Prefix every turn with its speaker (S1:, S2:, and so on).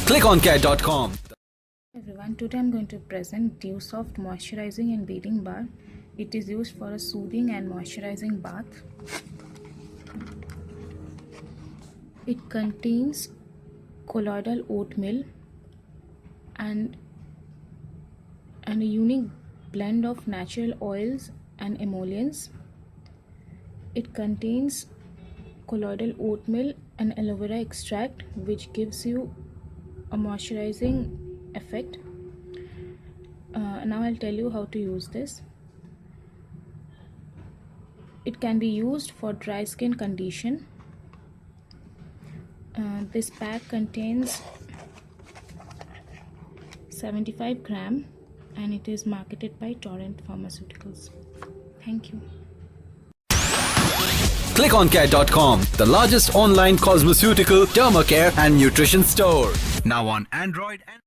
S1: ClickOnCare.com.
S2: Everyone, today I'm going to present Dewsoft Moisturizing and Bathing Bar. It is used for a soothing and moisturizing bath. It contains colloidal oatmeal and a unique blend of natural oils and emollients. It contains colloidal oatmeal and aloe vera extract, which gives you a moisturizing effect. Now I'll tell you how to use this. It can be used for dry skin condition. This pack contains 75 gram and it is marketed by Torrent Pharmaceuticals. Thank you.
S1: ClickOnCare.com, the largest online cosmeceutical, dermacare and nutrition store. Now on Android and